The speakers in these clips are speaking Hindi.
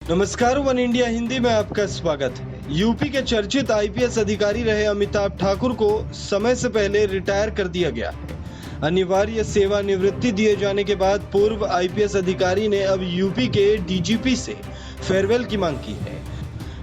नमस्कार, वन इंडिया हिंदी में आपका स्वागत है। यूपी के चर्चित आईपीएस अधिकारी रहे अमिताभ ठाकुर को समय से पहले रिटायर कर दिया गया है। अनिवार्य सेवानिवृत्ति दिए जाने के बाद पूर्व आईपीएस अधिकारी ने अब यूपी के डीजीपी से फेयरवेल की मांग की है।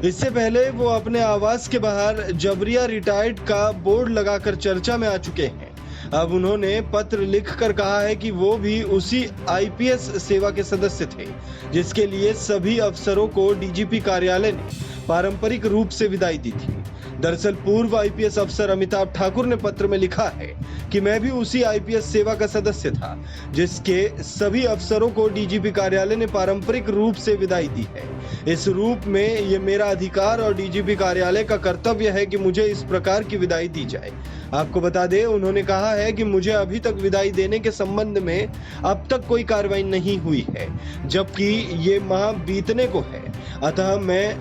इससे पहले वो अपने आवास के बाहर जबरिया रिटायर्ड का बोर्ड लगाकर चर्चा में आ चुके हैं। अब उन्होंने पत्र लिखकर कहा है कि वो भी उसी आईपीएस सेवा के सदस्य थे जिसके लिए सभी अफसरों को डीजीपी कार्यालय ने पारंपरिक रूप से विदाई दी थी। दरअसल पूर्व आईपीएस अफसर अमिताभ ठाकुर ने पत्र में लिखा है कि मैं भी उसी आईपीएस सेवा का सदस्य था जिसके सभी अफसरों को डीजीपी कार्यालय ने पारंपरिक रूप से विदाई दी है। इस रूप में ये मेरा अधिकार और डीजीपी कार्यालय का कर्तव्य है कि मुझे इस प्रकार की विदाई दी जाए। आपको बता दें, उन्होंने कहा है कि मुझे अभी तक विदाई देने के संबंध में अब तक कोई कार्रवाई नहीं हुई है, जबकि ये माह बीतने को है। अतः मैं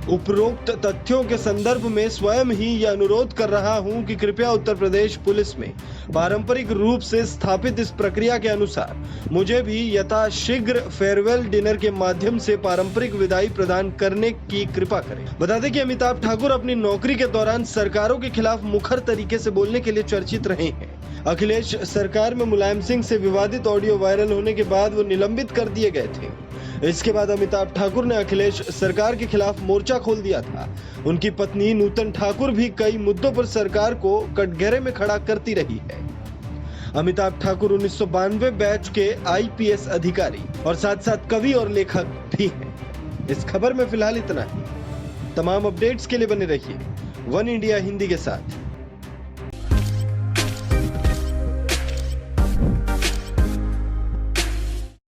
उपरोक्त तथ्यों के संदर्भ में स्वयं ही यह अनुरोध कर रहा हूं कि कृपया उत्तर प्रदेश पुलिस में पारंपरिक रूप से स्थापित इस प्रक्रिया के अनुसार मुझे भी यथाशीघ्र फेयरवेल डिनर के माध्यम से पारंपरिक विदाई प्रदान करने की कृपा करें। बता दें कि अमिताभ ठाकुर अपनी नौकरी के दौरान सरकारों के खिलाफ मुखर तरीके से बोलने के लिए चर्चित रहे हैं। अखिलेश सरकार में मुलायम सिंह से विवादित ऑडियो वायरल होने के बाद वो निलंबित कर दिए गए थे। इसके बाद अमिताभ ठाकुर ने अखिलेश सरकार के खिलाफ मोर्चा खोल दिया था। उनकी पत्नी नूतन ठाकुर भी कई मुद्दों पर सरकार को कटघरे में खड़ा करती रही है। अमिताभ ठाकुर 1992 बैच के आईपीएस अधिकारी और साथ साथ कवि और लेखक भी हैं। इस खबर में फिलहाल इतना ही। तमाम अपडेट्स के लिए बने रहिए वन इंडिया हिंदी के साथ।